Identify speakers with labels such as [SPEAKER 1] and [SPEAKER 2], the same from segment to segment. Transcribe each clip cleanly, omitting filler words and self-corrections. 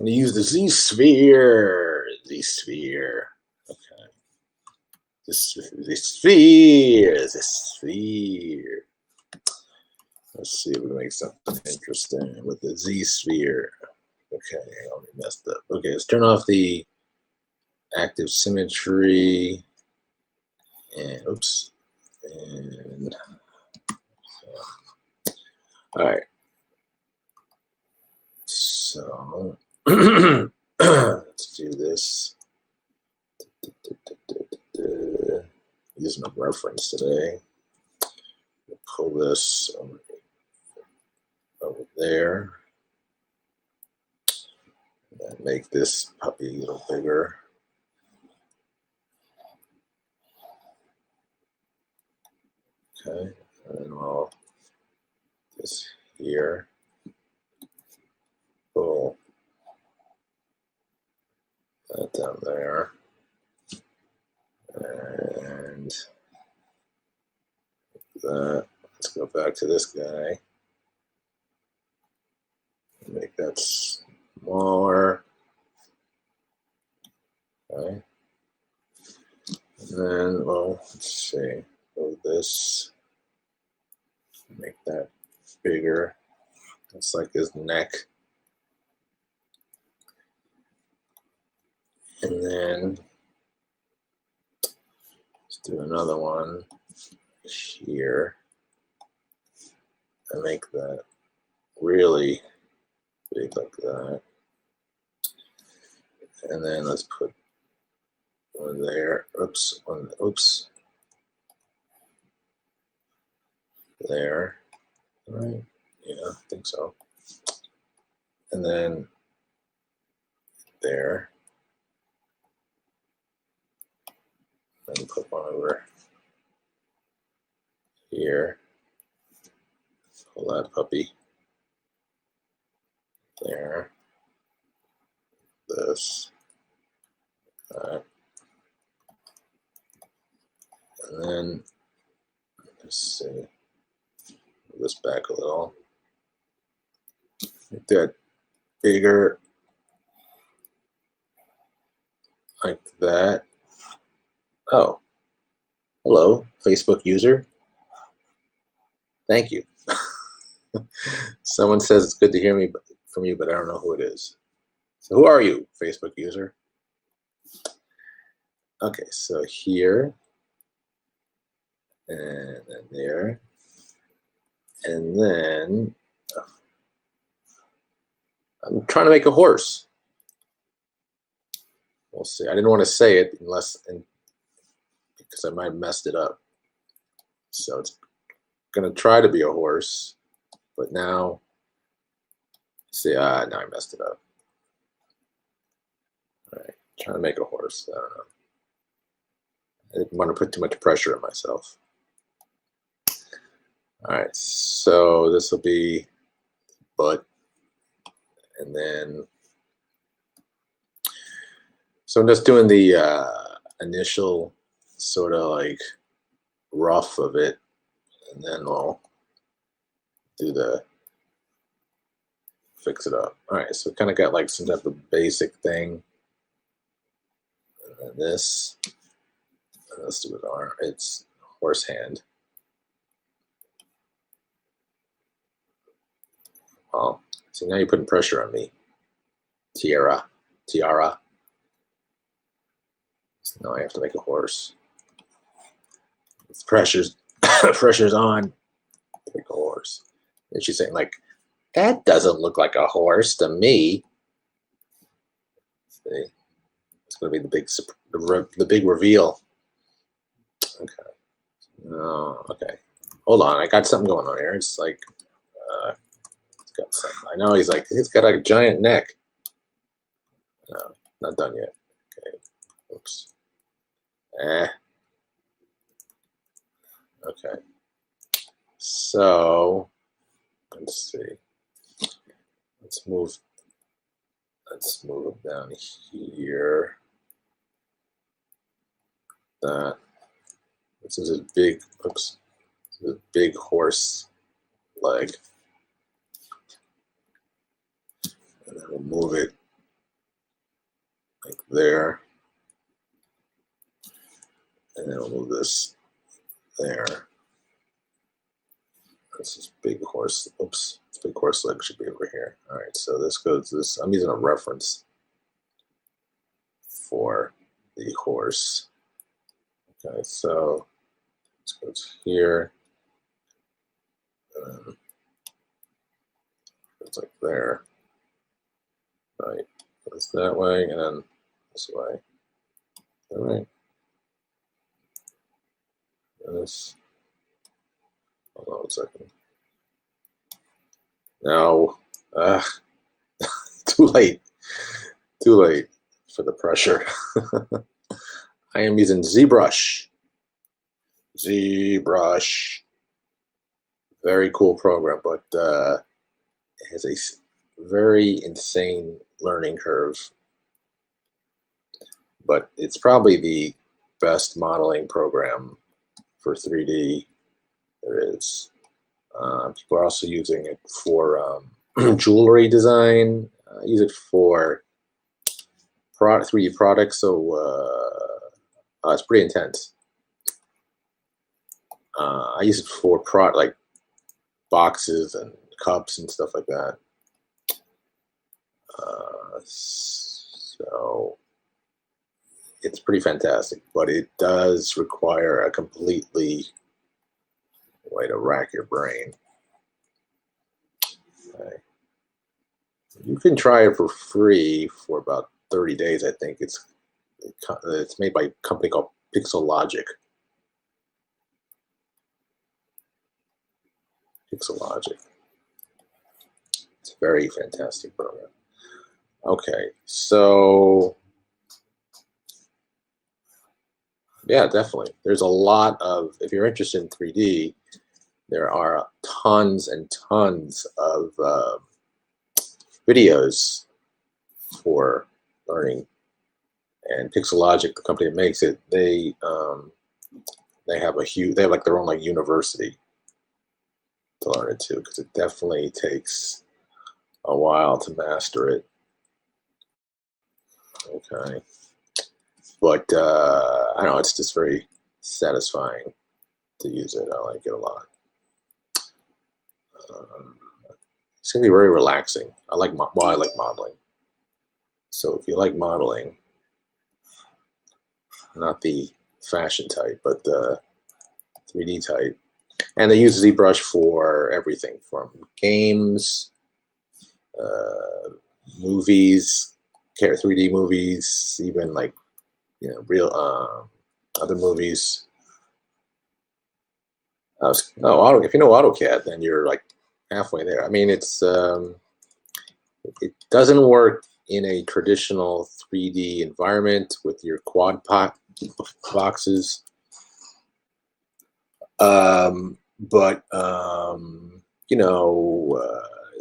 [SPEAKER 1] I'm going to use the Z-sphere. Z-sphere. Okay. The sphere. The sphere. Let's see if we can make something interesting with the Z-sphere. Okay, I already messed up. Okay, let's turn off the active symmetry. And oops. And all right. So let's do this. Using a reference today. We'll pull this over there. And make this puppy a little bigger. Okay, and then I'll this here. Pull that down there. And that. Let's go back to this guy. Make that smaller. Okay. And then, well, let's see. Go this. Make that bigger. It's like his neck. And then let's do another one here. And make that really big like that. And then let's put one there. Oops. Oops. There. All right. Yeah, I think so. And then there. And put one over here. Pull that puppy. There. This. That. And then, let's see. Move this back a little. Make that bigger. Like that. Oh. Hello, Facebook user. Thank you. Someone says it's good to hear me from you, but I don't know who it is. So who are you, Facebook user? Okay, so here, and then there, and then I'm trying to make a horse. We'll see. I didn't want to say it because I might have messed it up. So it's going to try to be a horse, but now, see, now I messed it up. All right, trying to make a horse. I don't know. I didn't want to put too much pressure on myself. All right, so this will be butt, and then, so I'm just doing the initial sort of like rough of it, and then we'll do the fix it up. All right, so kind of got like some type of basic thing, and then this. Let's do it arm. It's horse hand. Oh, see, now you're putting pressure on me. Tiara. So now I have to make a horse. It's pressure's on. Make a horse. And she's saying, like, that doesn't look like a horse to me. See, it's going to be the big reveal. Okay. Oh, okay. Hold on. I got something going on here. It's like, it's got something. I know he's like, it's got a giant neck. No, not done yet. Okay. Oops. Okay. So, let's see. Let's move it down here. That. This is a big, oops, this is a big horse leg. And then we'll move it like there. And then we'll move this there. This is big horse. Oops, this big horse leg should be over here. All right, so this goes this. I'm using a reference for the horse. Okay, so this goes here. It's like there. Right, goes that way, and then this way. All right. And this. Hold on 1 second. No. Too late. Too late for the pressure. I am using ZBrush. ZBrush. Very cool program, but it has a very insane learning curve. But it's probably the best modeling program for 3D there is. People are also using it for jewelry design. I use it for 3D products, so it's pretty intense. I use it for like boxes and cups and stuff like that. So it's pretty fantastic, but it does require a completely way to rack your brain. Okay. You can try it for free for about 30 days, I think. It's made by a company called Pixelogic. Pixelogic. It's a very fantastic program. Okay, so yeah, definitely. There's a lot of, if you're interested in 3D, there are tons and tons of videos for learning. And Pixelogic, the company that makes it, they have like their own like university to learn it too, because it definitely takes a while to master it. Okay, but I don't know, it's just very satisfying to use it. I like it a lot. It's gonna be very relaxing. I like modeling. So if you like modeling, not the fashion type, but the 3D type, and they use ZBrush for everything from games, movies, 3D movies, even like real other movies. If you know AutoCAD, then you're like halfway there. I mean, it doesn't work in a traditional 3D environment with your quad boxes, but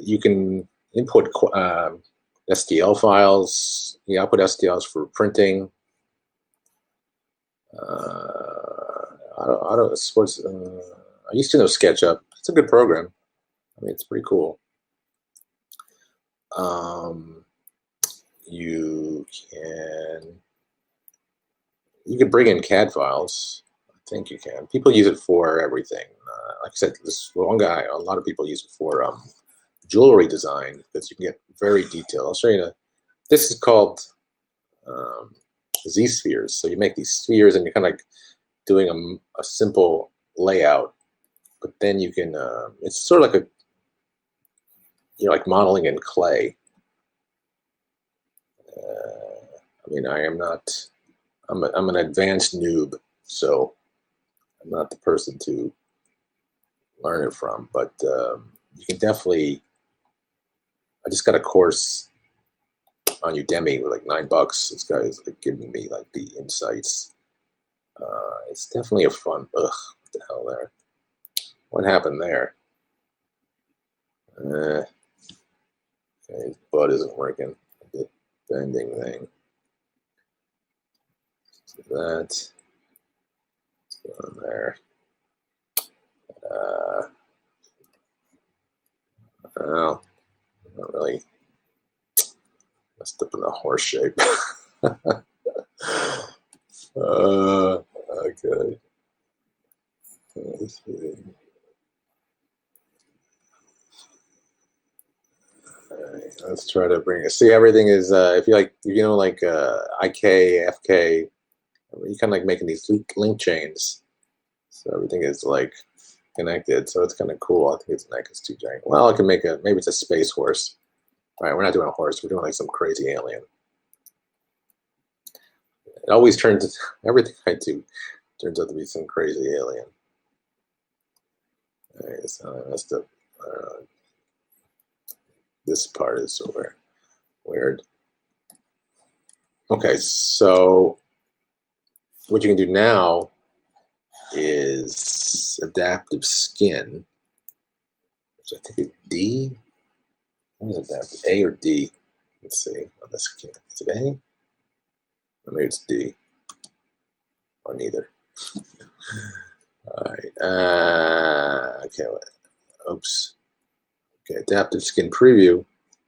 [SPEAKER 1] you can input STL files. You output STLs for printing. I used to know SketchUp. It's a good program. I mean, it's pretty cool. You can bring in CAD files. I think you can. People use it for everything. Like I said, this one guy, a lot of people use it for jewelry design, because you can get very detailed. I'll show you. This is called Z-spheres. So you make these spheres, and you're kind of like doing a simple layout, but then you can. It's sort of like like modeling in clay. I mean, I am not. I'm an advanced noob, so I'm not the person to learn it from. But you can definitely. I just got a course on Udemy with like $9. This guy is like giving me like the insights. It's definitely a fun. Ugh, what the hell there? What happened there? Okay, his butt isn't working. The bending thing. So that's on there. Well, not really messed up in the horse shape. Okay. Let's see. Alright, let's try to bring it. See, everything is, if you like, you know, like IK, FK, you kind of like making these link chains. So everything is like connected. So it's kind of cool. I think it's neck is too giant. Well, I can make a, maybe it's a space horse. All right, we're not doing a horse. We're doing like some crazy alien. It always turns, everything I do turns out to be some crazy alien. All right, so I messed up. This part is so weird. Okay, so what you can do now is adaptive skin, which I think is D. What is adaptive? A or D? Let's see on the skin. Is it A? Or maybe it's D. Or neither. All right. Okay. Oops. Okay. Adaptive skin preview.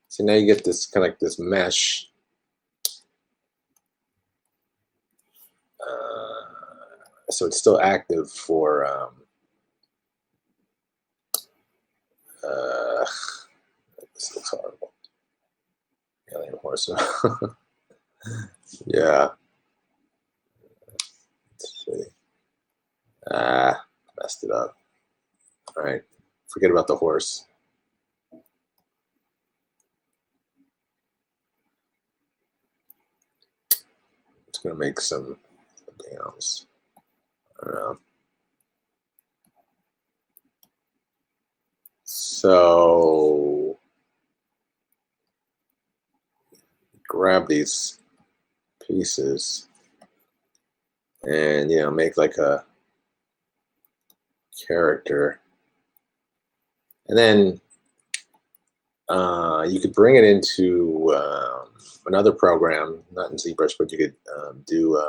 [SPEAKER 1] So now you get this kind of like this mesh. So it's still active for this looks horrible. Alien horse. Yeah. Let's see. Messed it up. All right. Forget about the horse. It's gonna make something else. I don't know. So grab these pieces and make like a character, and then you could bring it into another program, not in ZBrush, but you could do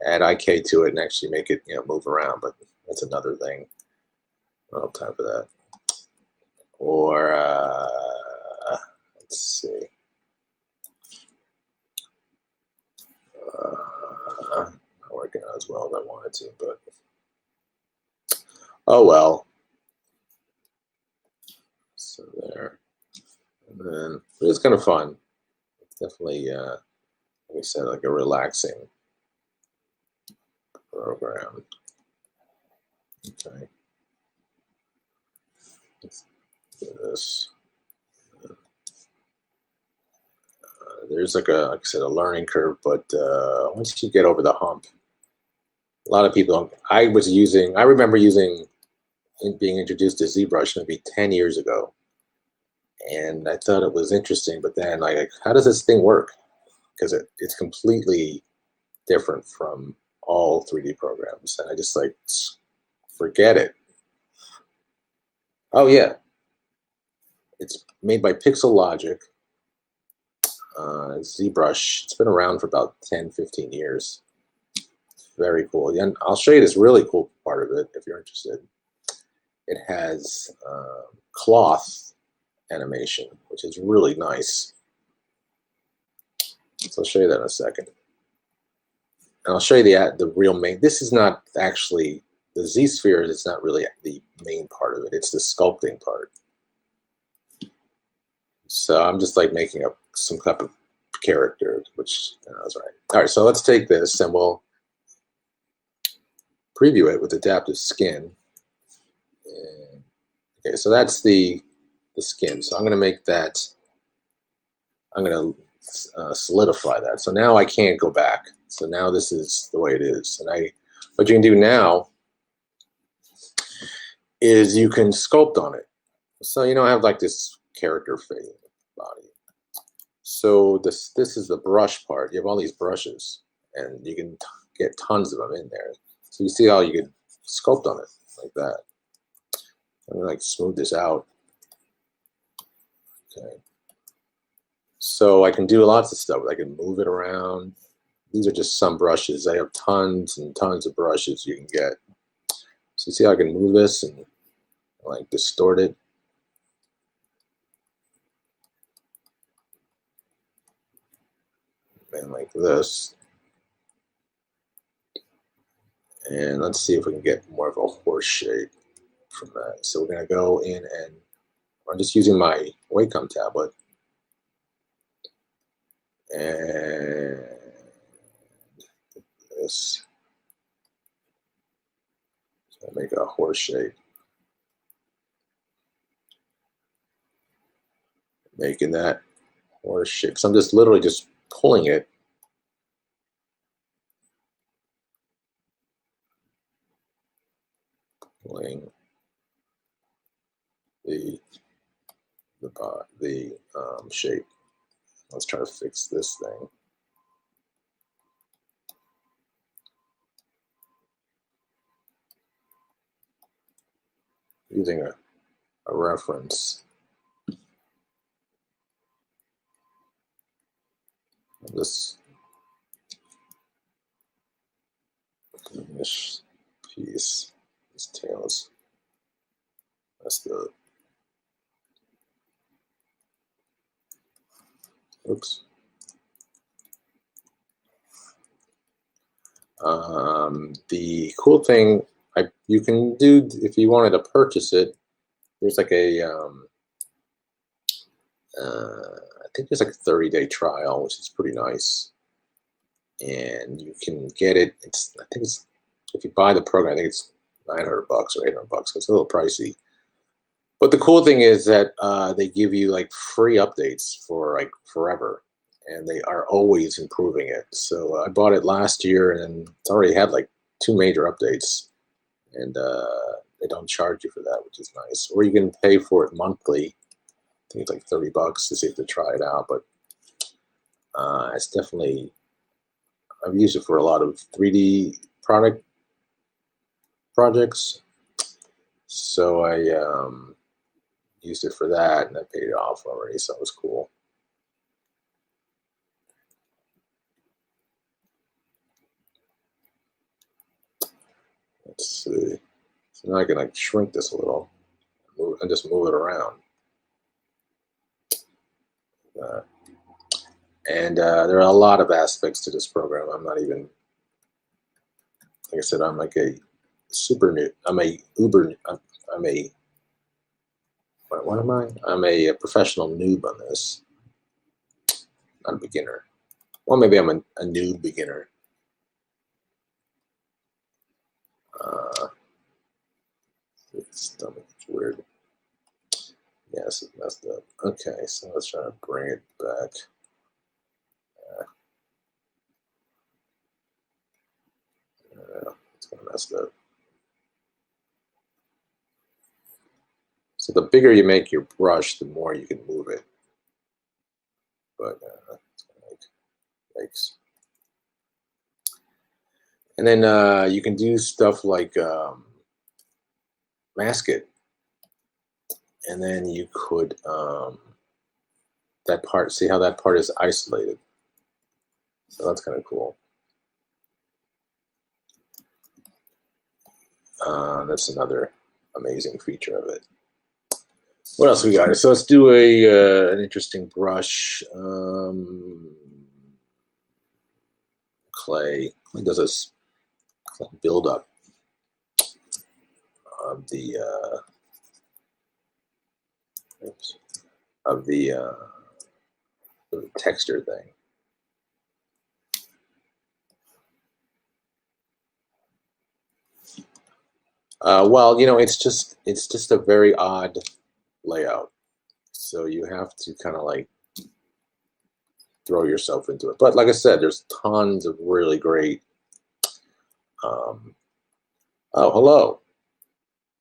[SPEAKER 1] add IK to it and actually make it move around, but that's another thing. I don't have time for that. Or let's see. Not working out as well as I wanted to, but oh well. So there. And then it was kind of fun. It's definitely, like I said, like a relaxing program. Okay. Let's do this. There's like I said, a learning curve, but once you get over the hump, a lot of people. I remember using, being introduced to ZBrush maybe 10 years ago, and I thought it was interesting. But then, like, how does this thing work? Because it's completely different from all 3D programs, and I just like forget it. Oh yeah, it's made by Pixel Logic. ZBrush. It's been around for about 10, 15 years. Very cool. And I'll show you this really cool part of it if you're interested. It has cloth animation, which is really nice. So I'll show you that in a second. And I'll show you the real main. This is not actually the Z sphere. It's not really the main part of it. It's the sculpting part. So I'm just like making up some type of character, which I was right. All right, so let's take this and we'll preview it with adaptive skin. And, okay, so that's the skin. So I'm going to make that. I'm going to solidify that. So now I can't go back. So now this is the way it is. And what you can do now is you can sculpt on it. So I have like this character face body. So this is the brush part. You have all these brushes, and you can get tons of them in there. So you see how you can sculpt on it like that. I'm gonna like smooth this out. Okay. So I can do lots of stuff. I can move it around. These are just some brushes. I have tons and tons of brushes you can get. So you see how I can move this and like distort it. and like this. And let's see if we can get more of a horse shape from that. So we're going to go in and I'm just using my Wacom tablet. And this. So I'll make a horse shape. Making that horse shape. So I'm just literally just pulling it. Pulling the shape. Let's try to fix this thing. Using a reference. This piece, this tail is messed up. Oops. The cool thing you can do if you wanted to purchase it, there's like a I think there's like a 30-day trial, which is pretty nice, and you can get it. I think it's if you buy the program, I think it's $900 or $800. So it's a little pricey. But the cool thing is that they give you like free updates for like forever, and they are always improving it. So I bought it last year, and it's already had like 2 major updates, and they don't charge you for that, which is nice. Or you can pay for it monthly. I think it's like $30 to see if to try it out. But it's definitely, I've used it for a lot of 3D projects. So I used it for that, and I paid it off already, so it was cool. Let's see. So now I can like shrink this a little and just move it around. And there are a lot of aspects to this program. I'm not even, like I said, I'm like a super new. I'm a what am I? I'm a professional noob on this. Not a beginner. Well, maybe I'm a noob beginner. It's weird. Yes, it messed up. Okay, so let's try to bring it back. It's kind of messed up. So the bigger you make your brush, the more you can move it. But it's kind of like, yikes. And then you can do stuff like mask it. And then you could, that part, see how that part is isolated. So that's kind of cool. That's another amazing feature of it. What else we got? So let's do an interesting brush. Clay does this build up of the texture thing. Well, you know, it's just a very odd layout, so you have to kind of like throw yourself into it. But like I said, there's tons of really great. Oh, hello,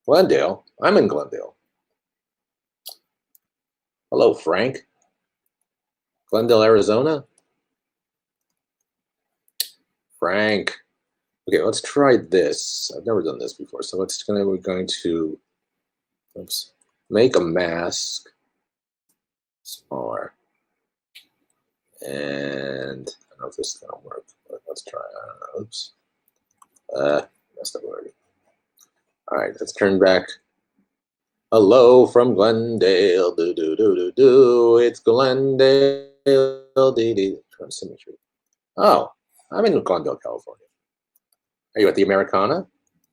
[SPEAKER 1] Glendale. I'm in Glendale. Hello, Frank. Glendale, Arizona. Frank. Okay, let's try this. I've never done this before, so we're going to make a mask smaller. And I don't know if this is gonna work, but let's try. I don't know. Oops. Messed up already. All right, let's turn back. Hello from Glendale. Do do do do do. It's Glendale. Dee dee. Trying symmetry. Oh, I'm in Glendale, California. Are you at the Americana?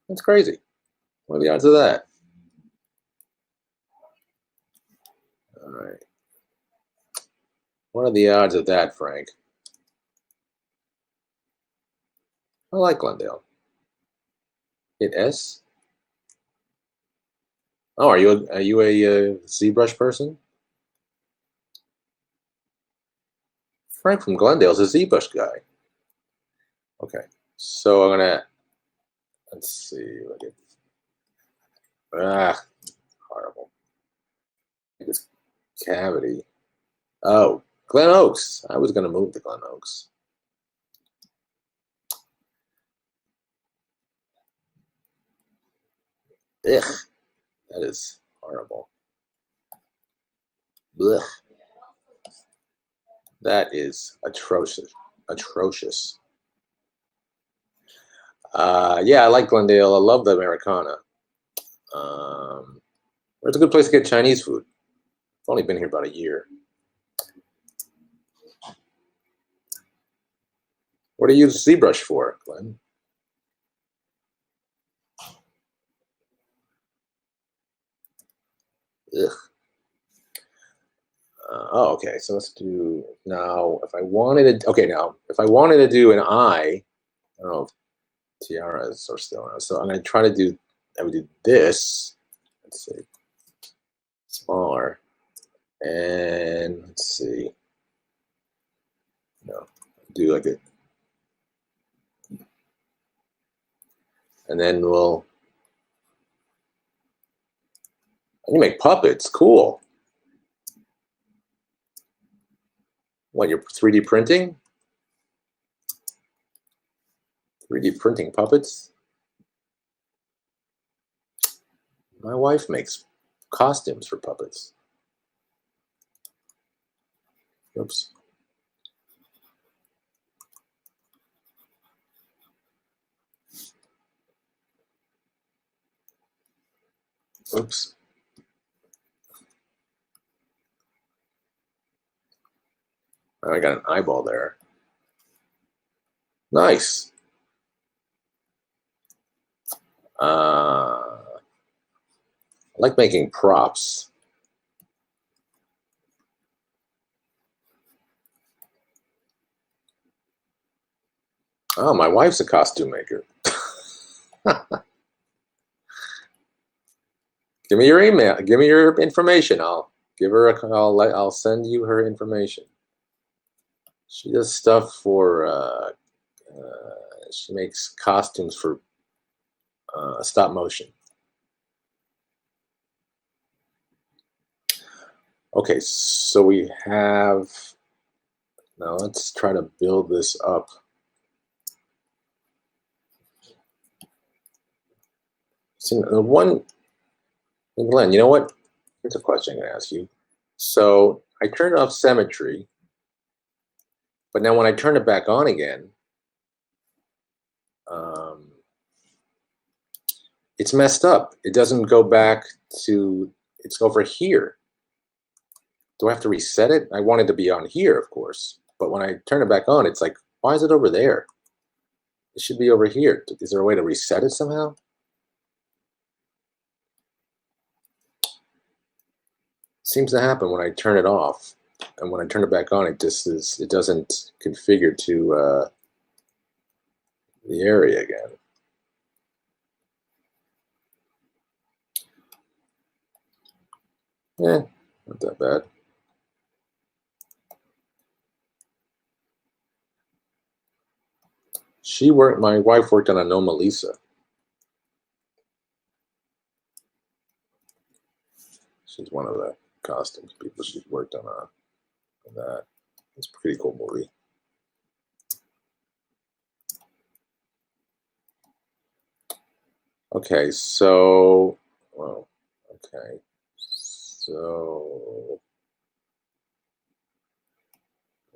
[SPEAKER 1] That's crazy. What are the odds of that? All right. What are the odds of that, Frank? I like Glendale. Hit S. Oh, are you a ZBrush person? Frank from Glendale's a ZBrush guy. Okay, so I'm gonna let's see. Look at horrible. This cavity. Oh, Glen Oaks. I was gonna move to Glen Oaks. Ugh, that is horrible. Ugh, that is atrocious. Atrocious. Yeah, I like Glendale. I love the Americana. It's a good place to get Chinese food. I've only been here about a year. What do you use ZBrush for, Glenn? Ugh. Oh, okay. So let's do now. If I wanted to, okay, now if I wanted to do an eye, I don't know if tiaras are still around. So I'm going to try to do. I would do this. Let's see, smaller, and let's see. No, do like it, and then we'll. You make puppets. Cool. What, you're 3D printing? 3D printing puppets? My wife makes costumes for puppets. Oops. Oops. I got an eyeball there. Nice. I like making props. Oh, my wife's a costume maker. Give me your email. Give me your information. I'll give her a call. I'll send you her information. She does stuff for. She makes costumes for stop motion. Okay, so we have. Now let's try to build this up. So one, Glenn, you know what? Here's a question I'm going to ask you. So I turned off symmetry, but now when I turn it back on again, it's messed up. It doesn't go back to, it's over here. Do I have to reset it? I want it to be on here, of course. But when I turn it back on, it's like, why is it over there? It should be over here. Is there a way to reset it somehow? It seems to happen when I turn it off. And when I turn it back on, it just is, it doesn't configure to the area again. Eh, not that bad. My wife worked on Anomalisa. She's one of the costumes people she's worked on that. It's a pretty cool movie. Okay, so, well, okay, so,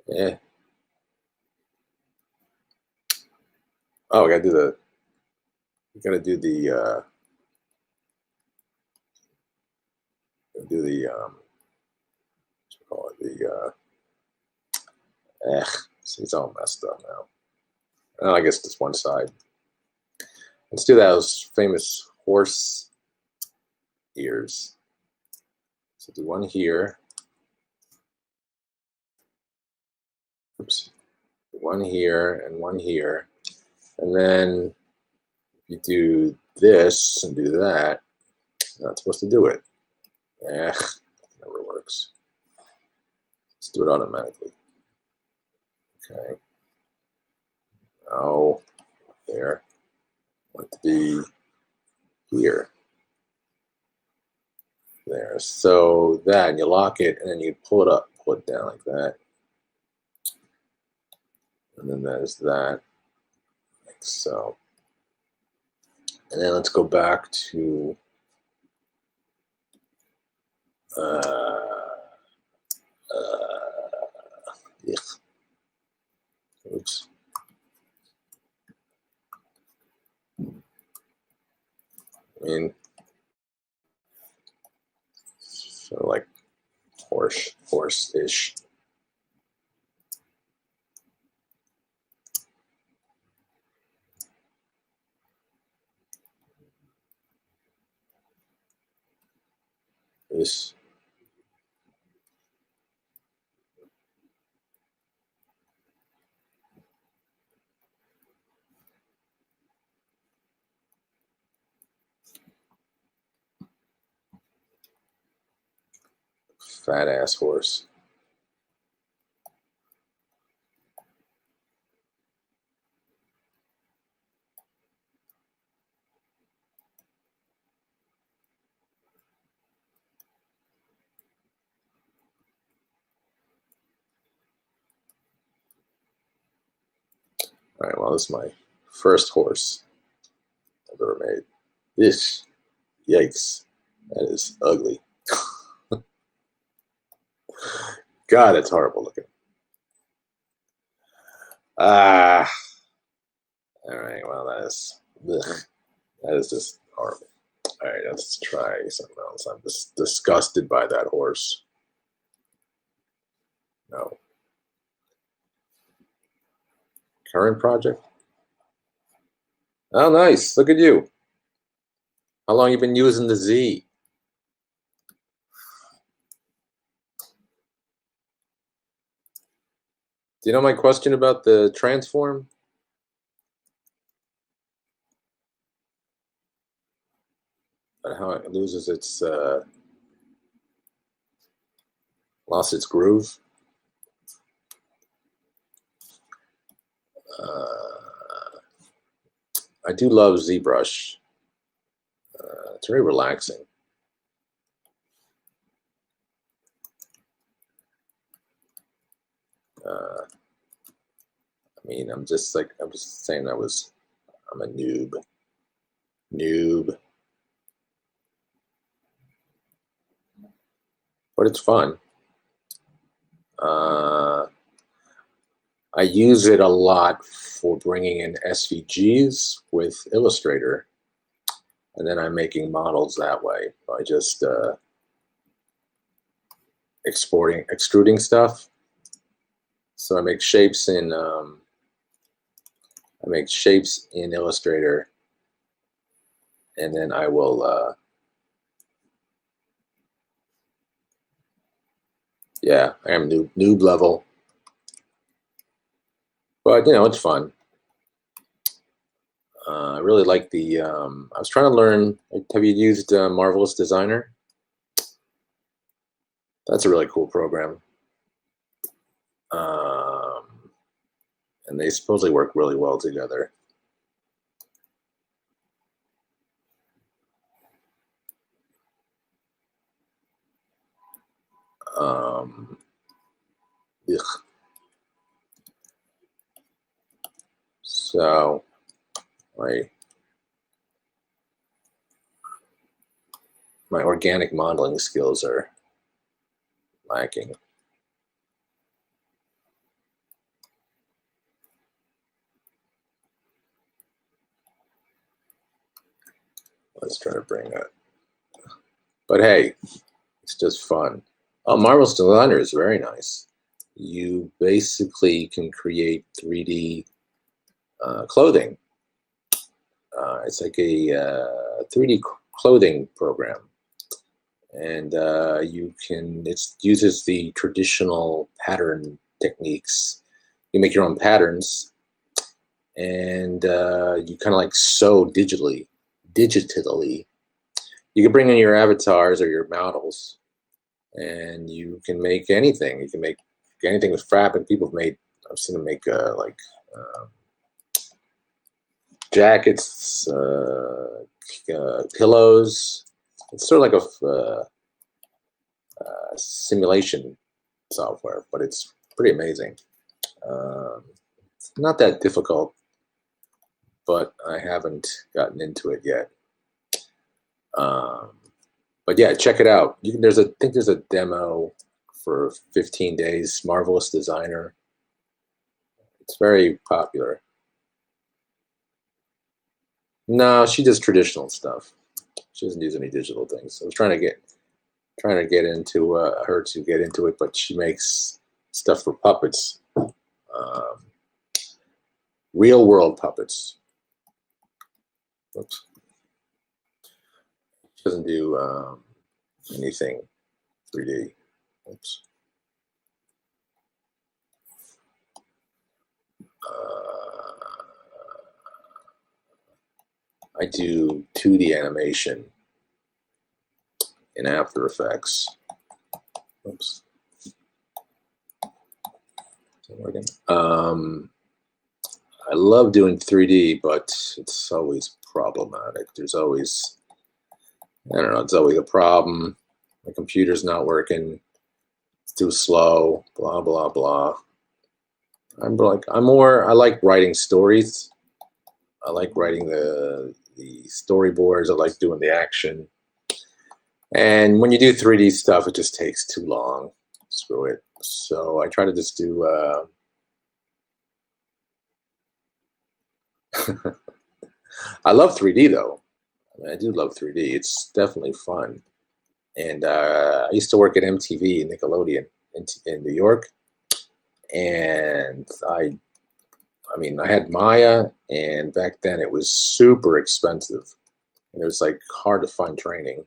[SPEAKER 1] yeah. Oh, we gotta do what you call it, See, it's all messed up now. Oh, I guess just one side. Let's do those famous horse ears. So do one here. Oops. One here and one here. And then you do this and do that. You're not supposed to do it. Never works. Let's do it automatically. Okay. Oh, there. I want it to be here. There. So that, and you lock it, and then you pull it up, pull it down like that. And then there's that, like so. And then let's go back to oops. I mean, sort of like horse-ish. This. Fat ass horse. All right, well, this is my first horse I've ever made. This, yikes, that is ugly. God, it's horrible looking. Ah, all right, well, that is just horrible. All right, let's try something else. I'm just disgusted by that horse. No. Current project? Oh, nice. Look at you. How long you been using the Z? Do you know my question about the transform? How it loses its lost its groove. I do love ZBrush. It's very relaxing. I mean, I'm just saying I'm a noob. But it's fun. I use it a lot for bringing in SVGs with Illustrator, and then I'm making models that way by just extruding stuff. So I make shapes in Illustrator, and then I will yeah, I am noob level, but you know, it's fun. I really like the. I was trying to learn. Have you used Marvelous Designer? That's a really cool program. And they supposedly work really well together. So my organic modeling skills are lacking. Let's try to bring that. But hey, it's just fun. Oh, Marvel's Designer is very nice. you basically can create 3D clothing. It's like a 3D clothing program, and it uses the traditional pattern techniques. You make your own patterns, and you kind of like sew digitally. You can bring in your avatars or your models, and you can make anything. You can make anything with fabric. People have made. I've seen them make jackets, pillows. It's sort of like a simulation software, but it's pretty amazing. It's not that difficult, but I haven't gotten into it yet. But yeah, check it out. I think there's a demo for 15 days. Marvelous Designer. It's very popular. No, she does traditional stuff. She doesn't use any digital things. I was trying to get into her to get into it, but she makes stuff for puppets, real world puppets. Oops. She doesn't do anything 3D. Oops. I do 2D animation in After Effects. Oops. I love doing 3D, but it's always problematic. There's always, I don't know, it's always a problem. My computer's not working. It's too slow, blah, blah, blah. I like writing stories. I like writing the storyboards. I like doing the action. And when you do 3D stuff, it just takes too long. Screw it. So I try to just do I love 3D though. I do love 3D. It's definitely fun. And I used to work at MTV and Nickelodeon in New York. And I had Maya, and back then it was super expensive. And it was like hard to find training.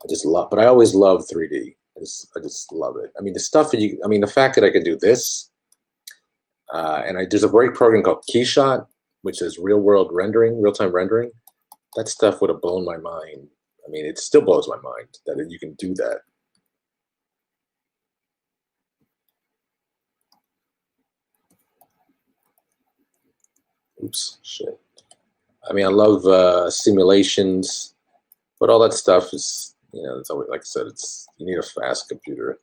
[SPEAKER 1] But I always loved 3D. I just love it. I mean, the fact that I can do this, there's a great program called Keyshot, which is real-time rendering. That stuff would have blown my mind. I mean, it still blows my mind that you can do that. Oops, shit. I mean, I love simulations, but all that stuff is, it's always, like I said, you need a fast computer.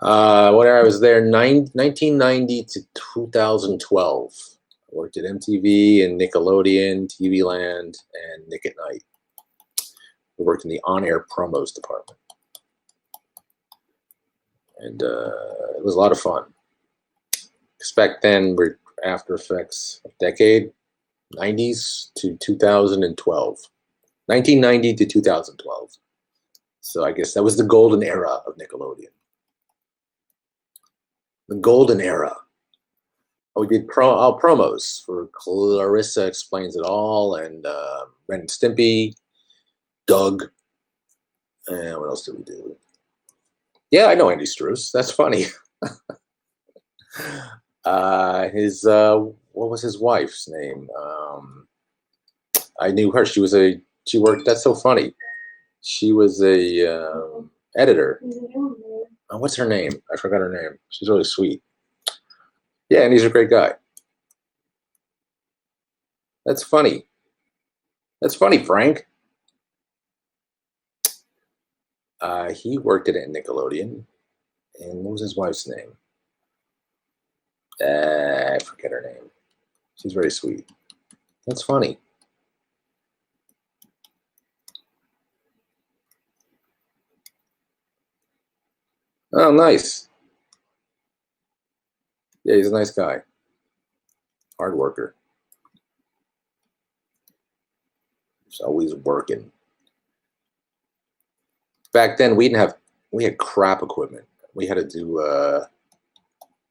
[SPEAKER 1] When I was there, 1990 to 2012, I worked at MTV and Nickelodeon, TV Land, and Nick at Night. I worked in the on-air promos department. And it was a lot of fun. Because back then, we're After Effects decade, 90s to 2012. 1990 to 2012. So I guess that was the golden era of Nickelodeon. The golden era. We did promos for Clarissa Explains It All and Ren and Stimpy, Doug, and what else did we do? Yeah, I know Andy Struess. That's funny. What was his wife's name? I knew her. She worked. That's so funny. She was a editor. What's her name? I forgot her name. She's really sweet. Yeah, and he's a great guy. That's funny. That's funny, Frank. He worked at Nickelodeon. And what was his wife's name? I forget her name. She's very sweet. That's funny. Oh, nice. Yeah, he's a nice guy. Hard worker. He's always working. Back then, we had crap equipment. We had to do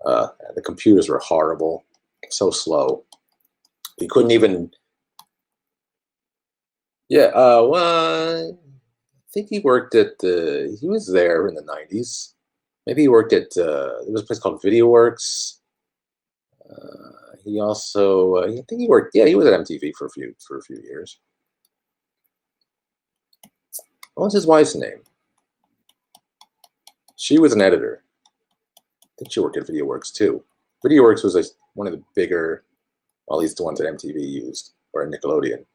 [SPEAKER 1] The computers were horrible, so slow. You couldn't even. Yeah, well, I think he worked at he was there in the 90s. Maybe he worked at there was a place called VideoWorks. He also I think he worked. Yeah, he was at MTV for a few years. What was his wife's name? She was an editor. I think she worked at VideoWorks too. VideoWorks was one of the bigger, well, at least the ones that MTV used, or Nickelodeon.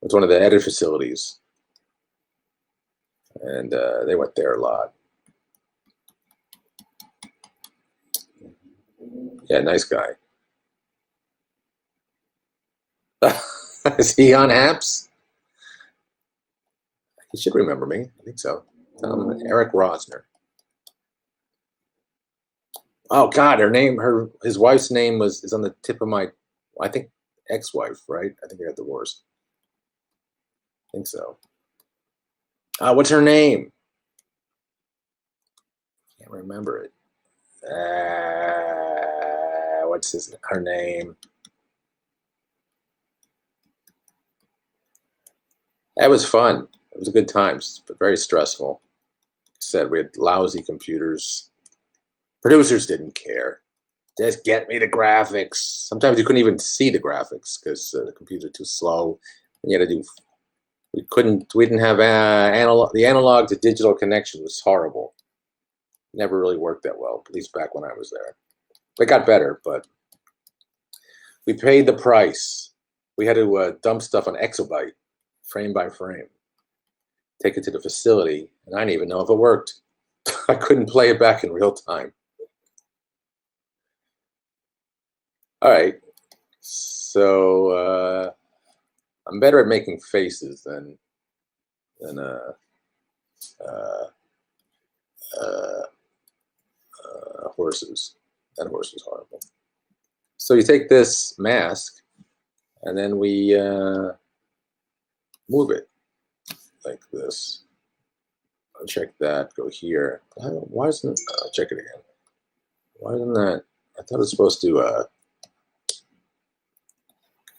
[SPEAKER 1] It's one of the edit facilities, and they went there a lot. Yeah, nice guy. Is he on apps? He should remember me. I think so. Eric Rosner. Oh God, his wife's name is on the tip of my, I think, ex-wife, right? I think they got divorced. I think so. What's her name? Can't remember it. What's her name? That was fun. It was a good time, but very stressful. Like I said, we had lousy computers. Producers didn't care. Just get me the graphics. Sometimes you couldn't even see the graphics because the computers are too slow. And you had to do. We didn't have analog. The analog to digital connection was horrible. Never really worked that well, at least back when I was there. It got better, but we paid the price. We had to dump stuff on exabyte, frame by frame, take it to the facility, and I didn't even know if it worked. I couldn't play it back in real time. All right, so I'm better at making faces than horses. That horse was horrible. So you take this mask, and then we move it like this. I'll check that. Go here. Why isn't? Check it again. Why isn't that? I thought it was supposed to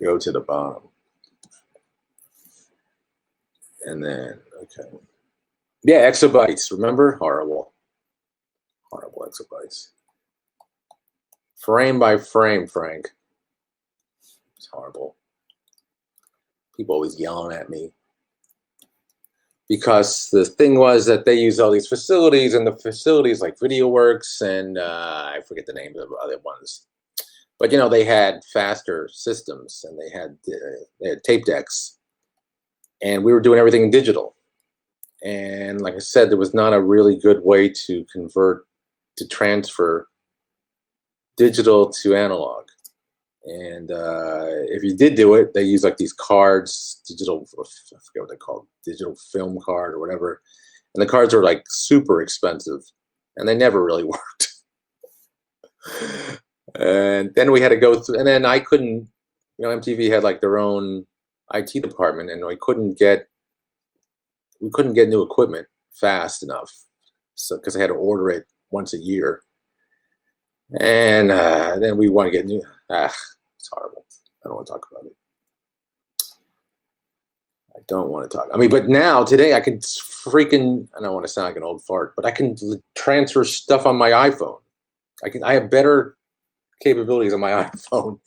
[SPEAKER 1] go to the bottom. And then, okay. Yeah, exabytes. Remember? Horrible. Horrible exabytes. Frame by frame, Frank. It's horrible. People always yelling at me. Because the thing was that they use all these facilities, and the facilities like VideoWorks and I forget the names of the other ones. But, they had faster systems, and they had tape decks. And we were doing everything in digital. And like I said, there was not a really good way to transfer digital to analog. And if you did do it, they used like these cards, digital, I forget what they're called, digital film card or whatever. And the cards were like super expensive, and they never really worked. And then we had to go through, and then I couldn't, MTV had like their own IT department, and we couldn't get new equipment fast enough, so because I had to order it once a year, and then we want to get new. It's horrible. I don't want to talk about it. I don't want to talk. I mean, but now today I can freaking. I don't want to sound like an old fart, but I can transfer stuff on my iPhone. I have better capabilities on my iPhone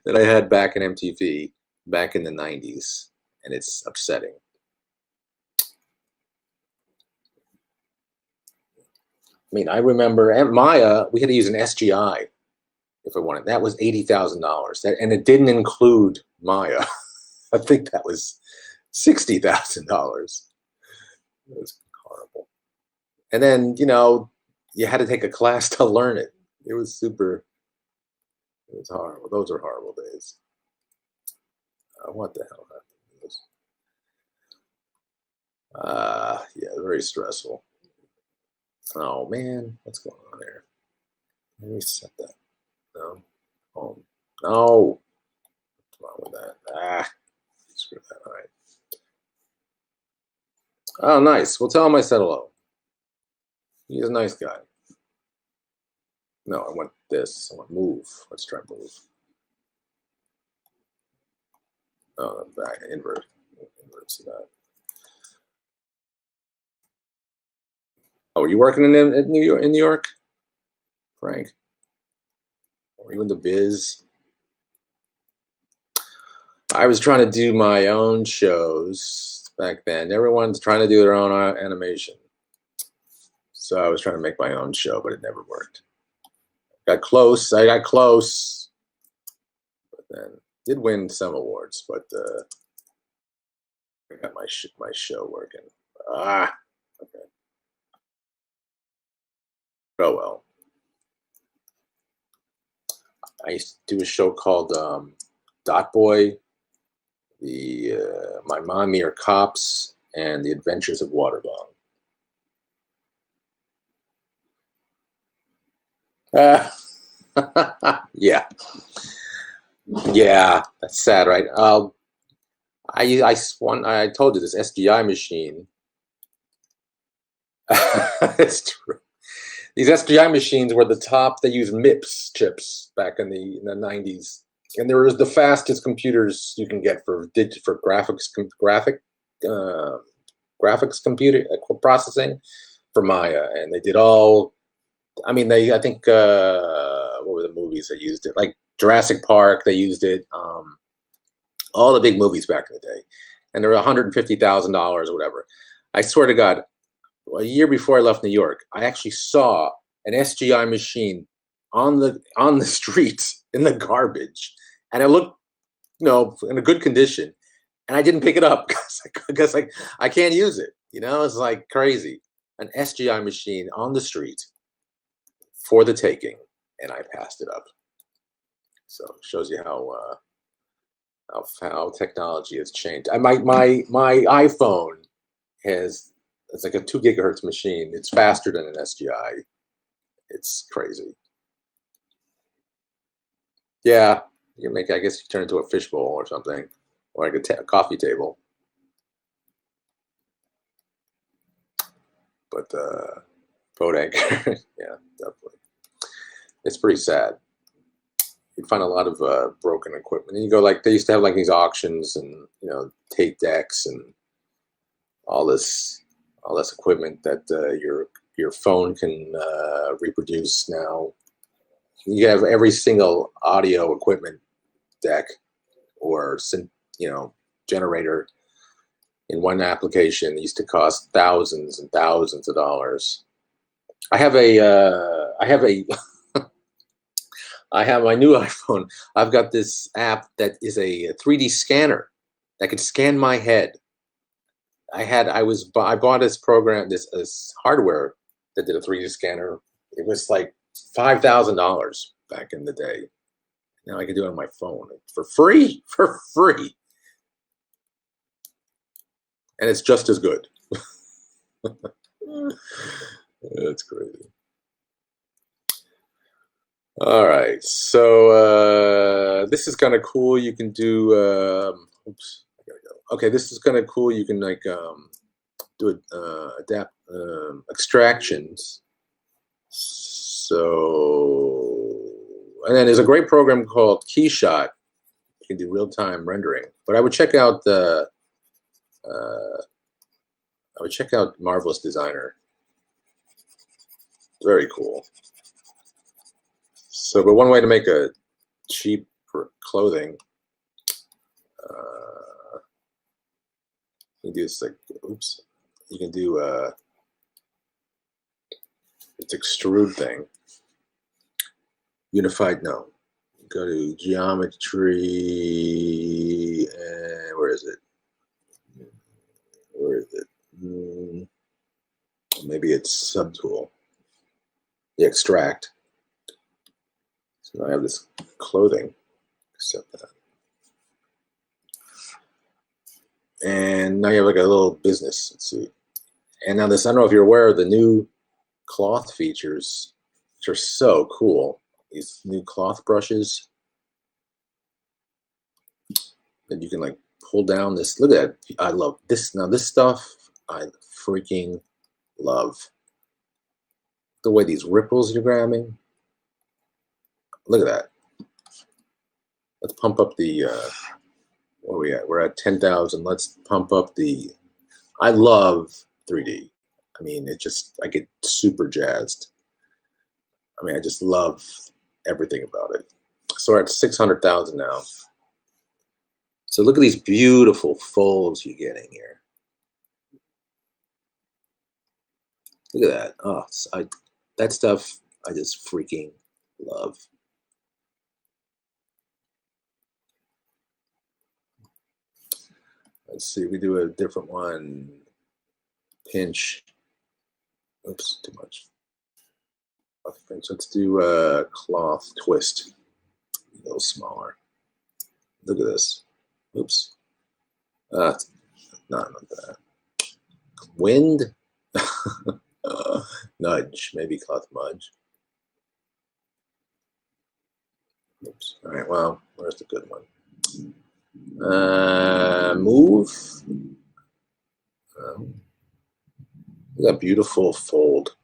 [SPEAKER 1] than I had back in MTV back in the 90s, and it's upsetting. I mean, I remember at Maya, we had to use an SGI if I wanted. That was $80,000, and it didn't include Maya. I think that was $60,000. It was horrible. And then, you had to take a class to learn it. It was horrible. Those are horrible days. What the hell happened to this? Yeah, very stressful. Oh man, what's going on there? Let me set that. No. Oh no. What's wrong with that? Screw that. All right. Oh, nice. Well, tell him I said hello. He's a nice guy. No, I want this. I want move. Let's try move. Oh, back invert. Invert to that. Oh, are you working in New York? In New York, Frank? Or are you in the biz? I was trying to do my own shows back then. Everyone's trying to do their own animation. So I was trying to make my own show, but it never worked. Got close. I got close. But then did win some awards, but I got my show working. Ah, okay. Oh well. I used to do a show called Dot Boy, My Mommy Are Cops, and The Adventures of Waterbomb. Yeah, yeah, that's sad, right? I told you this SGI machine. It's true. These SGI machines were the top. They used MIPS chips back in the 90s, and they were the fastest computers you can get for graphics computer processing for Maya, and they did all. I mean, I think what were the movies that used it? Like Jurassic Park, they used it. All the big movies back in the day, and they were $150,000 or whatever. I swear to God, a year before I left New York, I actually saw an SGI machine on the street in the garbage, and it looked, in a good condition, and I didn't pick it up because I can't use it. It's like crazy. An SGI machine on the street for the taking, and I passed it up. So it shows you how technology has changed. My iPhone it's like a 2 gigahertz machine. It's faster than an SGI. It's crazy. Yeah, I guess you turn it into a fishbowl or something, or like a coffee table. But boat anchor, yeah, definitely. It's pretty sad. You'd find a lot of broken equipment. And you go they used to have these auctions and tape decks and all this equipment that your phone can reproduce now. You have every single audio equipment deck or generator in one application. It used to cost thousands and thousands of dollars. I have my new iPhone. I've got this app that is a 3D scanner that can scan my head. I bought this program, this hardware that did a 3D scanner. It was like $5,000 back in the day. Now I can do it on my phone for free, and it's just as good. That's crazy. All right, so this is kind of cool. You can do. Oops, I gotta go. Okay, this is kind of cool. You can do adapt extractions. So, and then there's a great program called Keyshot. You can do real-time rendering. But I would check out Marvelous Designer. Very cool. So, but one way to make a cheap clothing, you can do this oops. You can do it's extrude thing. Unified, no. Go to geometry, and where is it? Maybe it's subtool. The extract. So I have this clothing, except that. And now you have a little business. Let's see. And now this, I don't know if you're aware of the new cloth features, which are so cool. These new cloth brushes that you can pull down this. Look at that. I love this. Now this stuff I freaking love. The way these ripples you're grabbing. Look at that. Let's pump up the, where are we at? We're at 10,000. Let's pump up the, I love 3D. I mean, I get super jazzed. I mean, I just love everything about it. So we're at 600,000 now. So look at these beautiful folds you're getting here. Look at that. Oh, that stuff I just freaking love. Let's see, we do a different one. Pinch. Oops, too much. Pinch. Let's do a cloth twist. A little smaller. Look at this. Oops. Not that. Wind. Nudge. Maybe cloth mudge. Oops. All right. Well, where's the good one? Move. Look at that beautiful fold.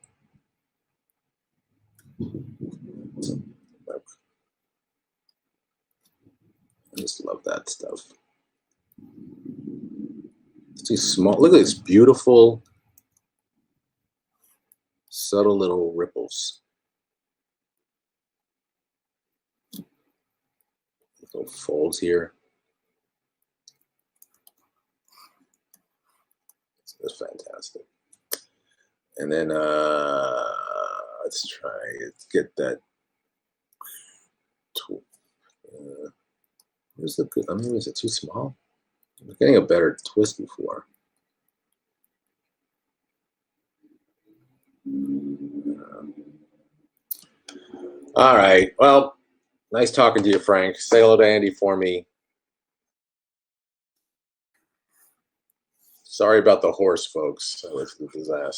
[SPEAKER 1] I just love that stuff. It's too small. Look at these beautiful, subtle little ripples. Little folds here. It's fantastic. And then let's try to get that tool. Where's the good? I mean, is it too small? I'm getting a better twist before. All right. Well, nice talking to you, Frank. Say hello to Andy for me. Sorry about the horse, folks. That was a disaster.